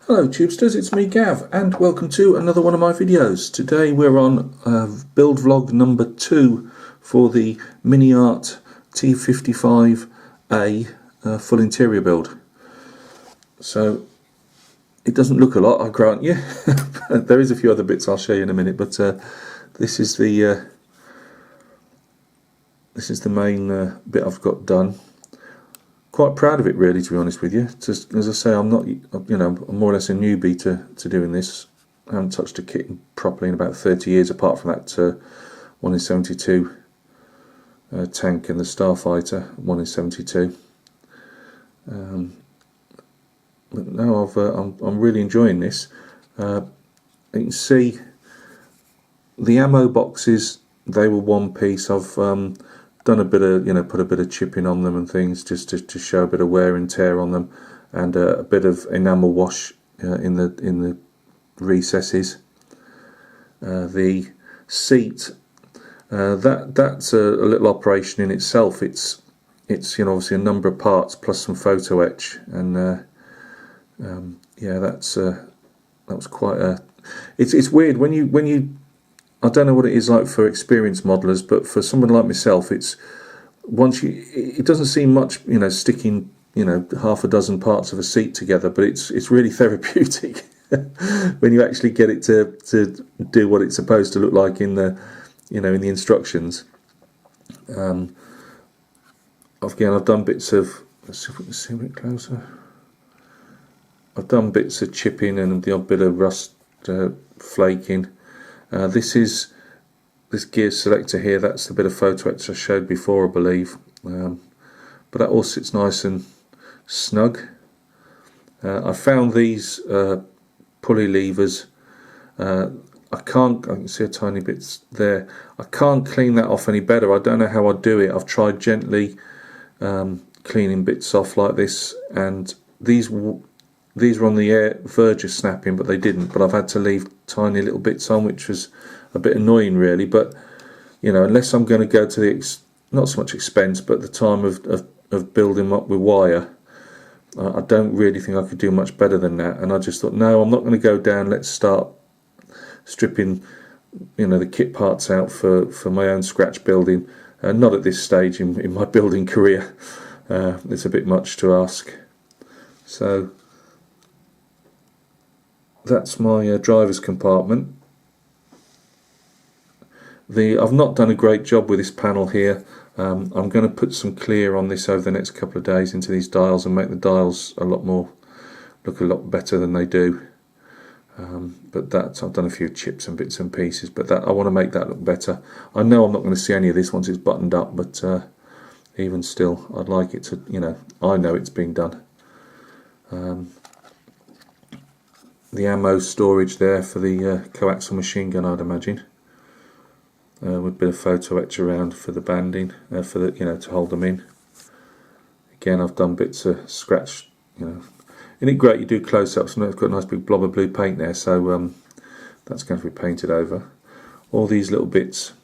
Hello Tubesters, it's me Gav and welcome to another one of my videos. Today we're on build vlog number 2 for the MiniArt T55A full interior build. So it doesn't look a lot, I grant you. There is a few other bits I'll show you in a minute, but this is the main bit I've got done. Quite proud of it, really, to be honest with you. Just, as I say, I'm not, I'm more or less a newbie to doing this. I haven't touched a kit properly in about 30 years, apart from that 1 in 72 tank and the Starfighter 1 in 72. But no, I'm really enjoying this. You can see the ammo boxes, they were one piece. I've done a bit of, put a bit of chipping on them and things just to show a bit of wear and tear on them, and a bit of enamel wash in the recesses. The seat, that's a little operation in itself. It's obviously a number of parts plus some photo etch, and yeah, that was quite a. It's weird when you. I don't know what it is like for experienced modelers, but for someone like myself, it doesn't seem much, sticking, half a dozen parts of a seat together, but it's really therapeutic when you actually get it to do what it's supposed to look like in the, in the instructions. Again, I've done bits of, let's see if we can see a bit closer. I've done bits of chipping and the odd bit of rust flaking. This gear selector here, that's the bit of photo etch I showed before, I believe, but that all sits nice and snug. I found these pulley levers, I can see a tiny bit there, I can't clean that off any better. I don't know how I do it. I've tried gently cleaning bits off like this, and these were on the verge of snapping, but they didn't. But I've had to leave tiny little bits on, which was a bit annoying, really. But unless I'm going to go to the not so much expense, but the time of building up with wire, I don't really think I could do much better than that. And I just thought, no, I'm not going to go down. Let's start stripping, the kit parts out for my own scratch building. Not at this stage in my building career. It's a bit much to ask. So that's my driver's compartment. I've not done a great job with this panel here. I'm going to put some clear on this over the next couple of days into these dials and make the dials look a lot better than they do. But I've done a few chips and bits and pieces, but I want to make that look better. I know I'm not going to see any of this once it's buttoned up, but even still, I'd like it to, I know it's been done. The ammo storage there for the coaxial machine gun, I'd imagine, with a bit of photo etch around for the banding, for the to hold them in. Again, I've done bits of scratch. Isn't it great? You do close-ups, and it's got a nice big blob of blue paint there, so that's going to be painted over. All these little bits.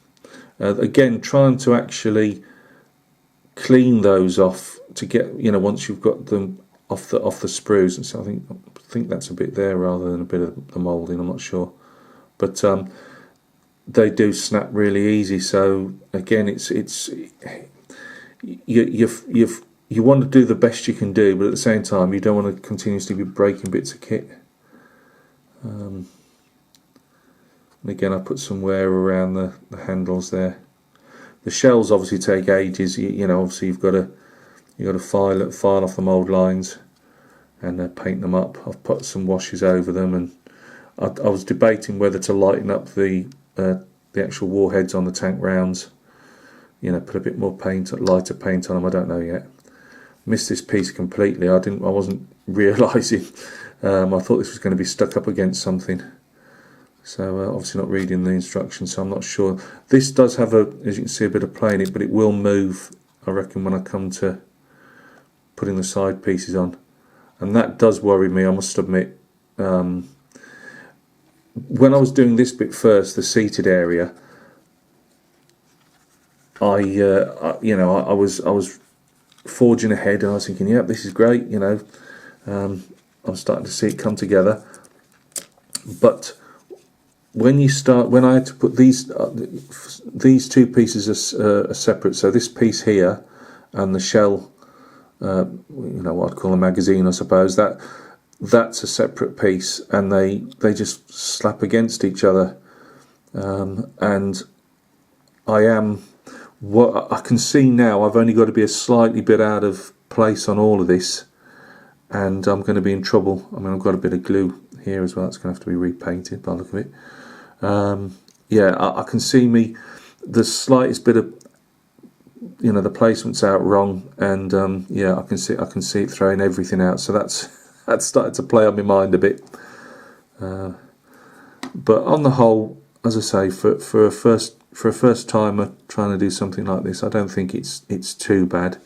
Again, trying to actually clean those off to get once you've got them off the sprues, and so I think that's a bit there rather than a bit of the moulding. I'm not sure, but they do snap really easy. So again, you want to do the best you can do, but at the same time, you don't want to continuously be breaking bits of kit. And again, I put some wear around the handles there. The shells obviously take ages. Obviously you've got to file off the mould lines and paint them up. I've put some washes over them, and I was debating whether to lighten up the actual warheads on the tank rounds. Put a bit more paint, lighter paint on them. I don't know yet. Missed this piece completely. I wasn't realising. I thought this was going to be stuck up against something. So obviously not reading the instructions, so I'm not sure. This does have as you can see, a bit of play in it, but it will move, I reckon, when I come to putting the side pieces on, and that does worry me, I must admit. When I was doing this bit first, the seated area, I was forging ahead, and I was thinking, yep, this is great, I'm starting to see it come together. But when I had to put these two pieces are separate. So this piece here and the shell, you know, what I'd call a magazine, I suppose, that's a separate piece, and they just slap against each other. And what I can see now, I've only got to be a slightly bit out of place on all of this, and I'm going to be in trouble. I mean, I've got a bit of glue here as well. It's going to have to be repainted by the look of it. Yeah, I can see the slightest bit of, you know, the placement's out wrong, and yeah, I can see it throwing everything out. So that's started to play on my mind a bit. But on the whole, as I say, for a first timer trying to do something like this, I don't think it's too bad.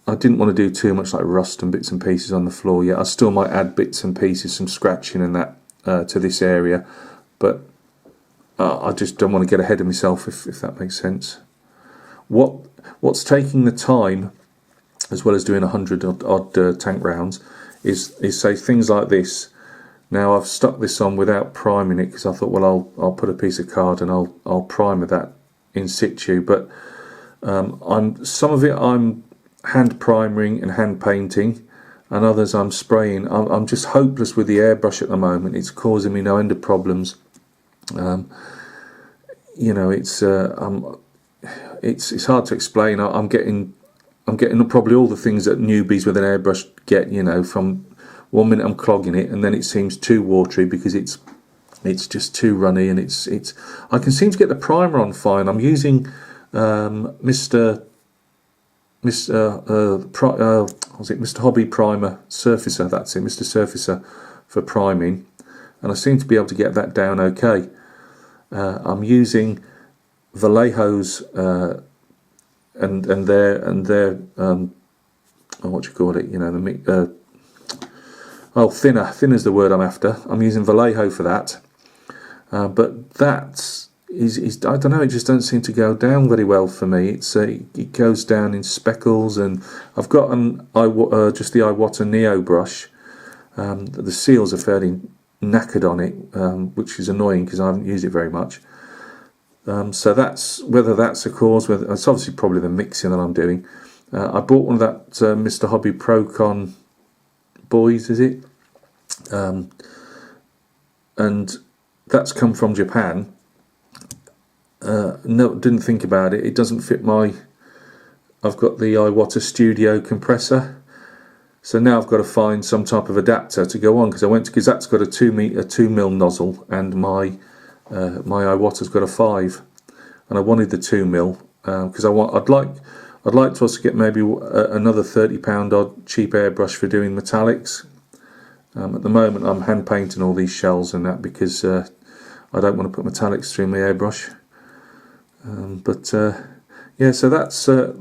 I didn't want to do too much like rust and bits and pieces on the floor yet. I still might add bits and pieces, some scratching and that to this area, but I just don't want to get ahead of myself, if that makes sense. What's taking the time, as well as doing 100 odd tank rounds, is say things like this. Now I've stuck this on without priming it because I thought, well, I'll put a piece of card and I'll primer that in situ. But some of it I'm hand priming and hand painting, and others I'm spraying. I'm just hopeless with the airbrush at the moment. It's causing me no end of problems. You know, it's hard to explain. I'm getting probably all the things that newbies with an airbrush get. You know, from 1 minute I'm clogging it, and then it seems too watery because it's just too runny, and I can seem to get the primer on fine. I'm using Mr. Hobby Primer Surfacer. That's it, Mr. Surfacer for priming, and I seem to be able to get that down okay. I'm using Vallejo's and their what do you call it? You know, thinner's the word I'm after. I'm using Vallejo for that, but that is I don't know. It just doesn't seem to go down very well for me. It goes down in speckles, and I've got just the Iwata Neo brush. The seals are fairly knackered on it, which is annoying because I haven't used it very much. So whether that's a cause, whether it's obviously probably the mixing that I'm doing. I bought one of that Mr. Hobby Procon Boys, is it? And that's come from Japan. No, didn't think about it. It doesn't fit I've got the Iwata Studio compressor, so now I've got to find some type of adapter to go on, because that's got a 2mm nozzle, and my Iwata's got a 5, and I wanted the 2mm because I'd like to also get maybe another £30 odd cheap airbrush for doing metallics. At the moment I'm hand painting all these shells and that because I don't want to put metallics through my airbrush. Yeah, so that's the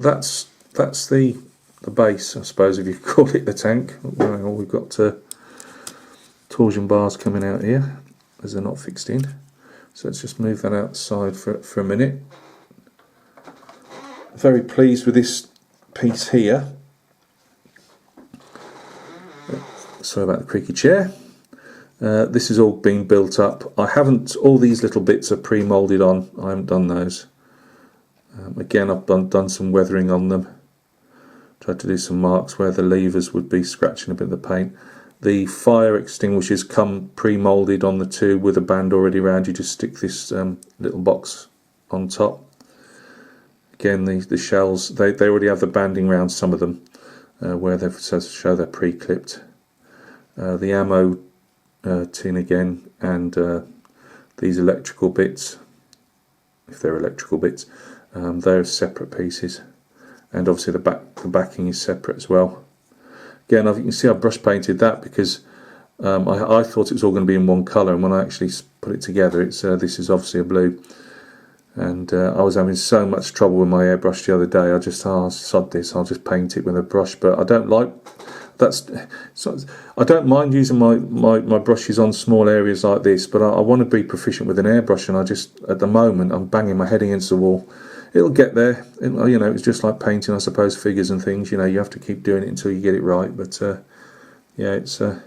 base, I suppose, if you call it the tank. Well, we've got torsion bars coming out here as they're not fixed in, so let's just move that outside for a minute. Very pleased with this piece here. Sorry about the creaky chair. This is all being built up. All these little bits are pre-moulded on. I haven't done those. Again, I've done some weathering on them. Tried to do some marks where the levers would be scratching a bit of the paint. The fire extinguishers come pre-moulded on the two with a band already around. You just stick this little box on top. Again, the shells, they already have the banding around some of them where they show they're pre-clipped. The ammo tin again, and these electrical bits, if they're electrical bits, they're separate pieces, and obviously the backing is separate as well. Again, you can see I brush painted that because I thought it was all going to be in one colour, and when I actually put it together, this is obviously a blue. And I was having so much trouble with my airbrush the other day. I just sod this, I'll just paint it with a brush. But I don't like I don't mind using my brushes on small areas like this, but I want to be proficient with an airbrush, and at the moment I'm banging my head against the wall it'll get there. You know, it's just like painting, I suppose, figures and things. You know, you have to keep doing it until you get it right. But yeah, it's a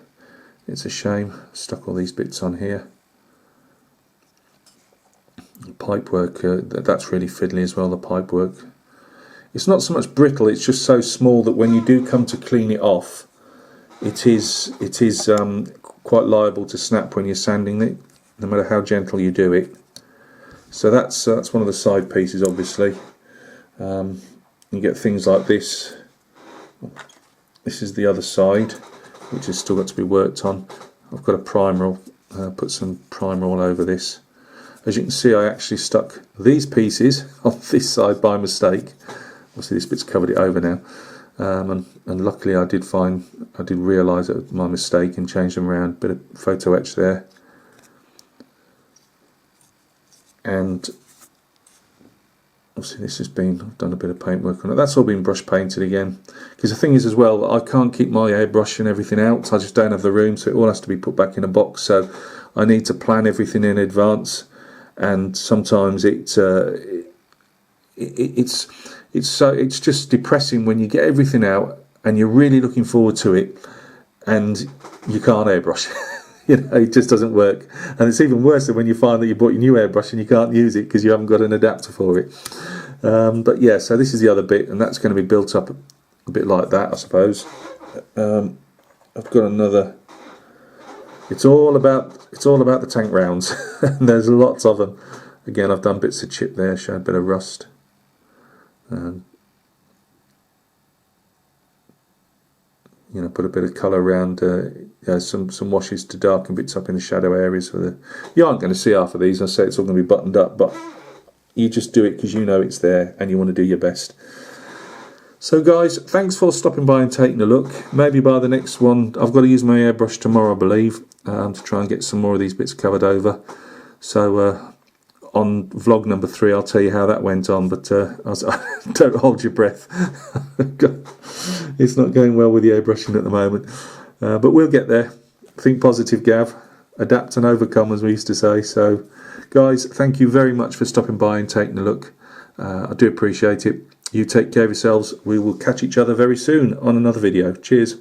shame. Stuck all these bits on here. Pipe work, that's really fiddly as well. The pipe work. It's not so much brittle. It's just so small that when you do come to clean it off, it is quite liable to snap when you're sanding it, no matter how gentle you do it. So that's one of the side pieces, obviously. You get things like this. This is the other side, which has still got to be worked on. I've got a primer, put some primer all over this. As you can see, I actually stuck these pieces on this side by mistake. Obviously this bit's covered it over now. And luckily I did realise it was my mistake and change them around. Bit of photo etch there. And obviously this has been, I've done a bit of paintwork on it. That's all been brush painted again. Because the thing is as well, I can't keep my airbrush and everything out. I just don't have the room, so it all has to be put back in a box. So I need to plan everything in advance. And sometimes it's just depressing when you get everything out and you're really looking forward to it and you can't airbrush. You know, it just doesn't work. And it's even worse than when you find that you bought your new airbrush and you can't use it because you haven't got an adapter for it. But yeah, so this is the other bit, and that's going to be built up a bit like that, I suppose. I've got another. It's all about the tank rounds. And there's lots of them. Again, I've done bits of chip there, showed a bit of rust. You know, put a bit of colour around, some washes to darken bits up in the shadow areas. You aren't going to see half of these. I say it's all going to be buttoned up, but you just do it because you know it's there and you want to do your best. So guys, thanks for stopping by and taking a look. Maybe by the next one, I've got to use my airbrush tomorrow, I believe, to try and get some more of these bits covered over. So on vlog number 3, I'll tell you how that went on, but don't hold your breath. It's not going well with the airbrushing at the moment, but we'll get there. Think positive, Gav. Adapt and overcome, as we used to say. So guys, thank you very much for stopping by and taking a look. I do appreciate it. You take care of yourselves. We will catch each other very soon on another video. Cheers.